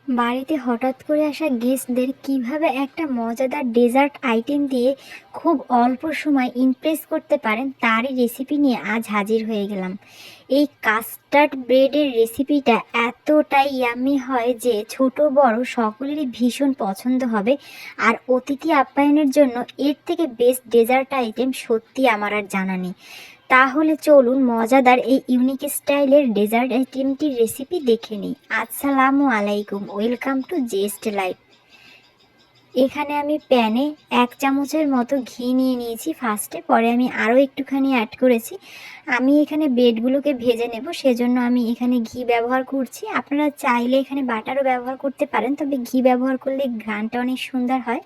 বাড়িতে হঠাৎ করে আসা গেস্টদের কিভাবে একটা মজাদার ডেজার্ট আইটেম দিয়ে খুব অল্প সময় ইমপ্রেস করতে পারেন তারই রেসিপি নিয়ে আজ হাজির হয়ে গেলাম। এই কাস্টার্ড ব্রেডের রেসিপিটা এতটাই ইয়াম্মি হয় যে ছোট বড় সকলেরই ভীষণ পছন্দ হবে। আর অতিথি আপ্যায়নের জন্য এর থেকে বেস্ট ডেজার্ট আইটেম সত্যি আমার আর জানা নেই। তাহলে চলুন মজাদার এই ইউনিক স্টাইলের ডেজার্ট আইটেমটির রেসিপি দেখে নিই। আসসালামু আলাইকুম, ওয়েলকাম টু জেস্ট লাইফ। এখানে আমি প্যানে 1 চামচের মতো ঘি নিয়ে নিয়েছি ফার্স্টে, পরে আমি আরও একটুখানি অ্যাড করেছি। আমি এখানে ব্রেডগুলোকে ভেজে নেব, সেজন্য আমি এখানে ঘি ব্যবহার করছি। আপনারা চাইলে এখানে বাটারও ব্যবহার করতে পারেন, তবে ঘি ব্যবহার করলে ঘ্রাণটা অনেক সুন্দর হয়।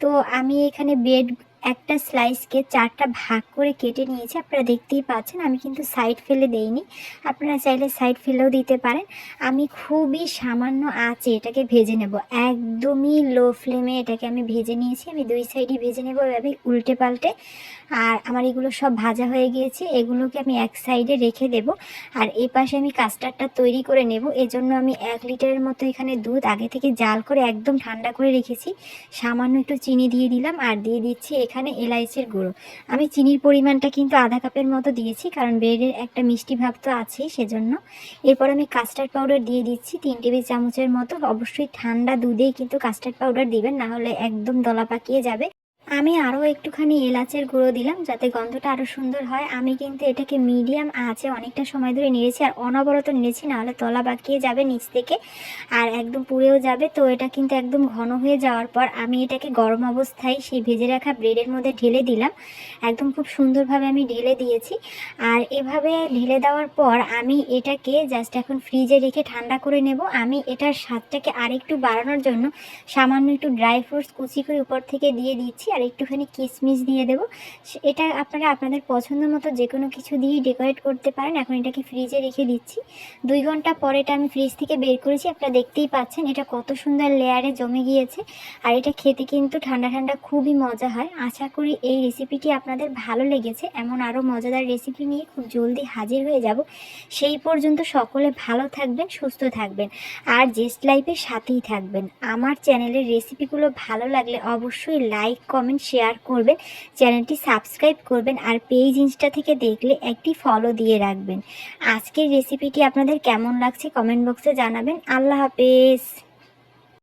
তো আমি এখানে ব্রেড একটা স্লাইসকে 4টা ভাগ করে কেটে নিয়েছি, আপনারা দেখতেই পাচ্ছেন। আমি কিন্তু সাইড ফেলে দেইনি, আপনারা চাইলে সাইড ফেলেও দিতে পারেন। আমি খুবই সামান্য আঁচে এটাকে ভেজে নেব, একদমই লো ফ্লেমে এটাকে আমি ভেজে নিয়েছি। আমি 2 সাইডই ভেজে নেব এভাবে উল্টে পাল্টে। আর আমার এগুলো সব ভাজা হয়ে গিয়েছে, এগুলোকে আমি এক সাইডে রেখে দেব। আর এই পাশে আমি কাস্টার্ডটা তৈরি করে নেব। এজন্য আমি 1 লিটারের মতো এখানে দুধ আগে থেকে জাল করে একদম ঠান্ডা করে রেখেছি। সামান্য একটু চিনি দিয়ে দিলাম, আর দিয়ে দিচ্ছি এখানে এলাইচের গুঁড়ো। আমি চিনির পরিমাণটা কিন্তু আধা কাপের মতো দিয়েছি, কারণ ব্রেডের একটা মিষ্টি ভাব তো আছেই, সেজন্য। এরপর আমি কাস্টার্ড পাউডার দিয়ে দিচ্ছি 3 টেবিল চামচের মতো। অবশ্যই ঠান্ডা দুধেই কিন্তু কাস্টার্ড পাউডার দিবেন, না হলে একদম দলা পাকিয়ে যাবে। আমি আরও একটুখানি এলাচের গুঁড়ো দিলাম যাতে গন্ধটা আরও সুন্দর হয়। আমি কিন্তু এটাকে মিডিয়াম আঁচে অনেকটা সময় ধরে নেড়েছি, আর অনবরত নেড়েছি, নাহলে তলা বাঁকিয়ে যাবে নিচ থেকে আর একদম পুড়েও যাবে। তো এটা কিন্তু একদম ঘন হয়ে যাওয়ার পর আমি এটাকে গরম অবস্থায় সেই ভেজে রাখা ব্রেডের মধ্যে ঢেলে দিলাম। একদম খুব সুন্দরভাবে আমি ঢেলে দিয়েছি। আর এভাবে ঢেলে দেওয়ার পর আমি এটাকে জাস্ট এখন ফ্রিজে রেখে ঠান্ডা করে নেব। আমি এটার স্বাদটাকে আরেকটু বাড়ানোর জন্য সামান্য একটু ড্রাই ফ্রুটস কুচি করে উপর থেকে দিয়ে দিচ্ছি, আর একটুখানি কিশমিশ দিয়ে দেবো। এটা আপনারা আপনাদের পছন্দ মতো যে কোনো কিছু দিয়েই ডেকোরেট করতে পারেন। এখন এটাকে ফ্রিজে রেখে দিচ্ছি। 2 ঘন্টা পরে এটা আমি ফ্রিজ থেকে বের করেছি, আপনারা দেখতেই পাচ্ছেন এটা কত সুন্দর লেয়ারে জমে গিয়েছে। আর এটা খেতে কিন্তু ঠান্ডা ঠান্ডা খুবই মজা হয়। আশা করি এই রেসিপিটি আপনাদের ভালো লেগেছে। এমন আরও মজাদার রেসিপি নিয়ে খুব জলদি হাজির হয়ে যাব। সেই পর্যন্ত সকলে ভালো থাকবেন, সুস্থ থাকবেন, আর জেস্ট লাইফের সাথেই থাকবেন। আমার চ্যানেলের রেসিপিগুলো ভালো লাগলে অবশ্যই লাইক কমেন্ট শেয়ার করবেন, চ্যানেলটি সাবস্ক্রাইব করবেন, আর পেজ ইনস্টা থেকে দেখলে একটি ফলো দিয়ে রাখবেন। আজকের রেসিপিটি আপনাদের কেমন লাগছে কমেন্ট বক্সে জানাবেন। আল্লাহ হাফেজ।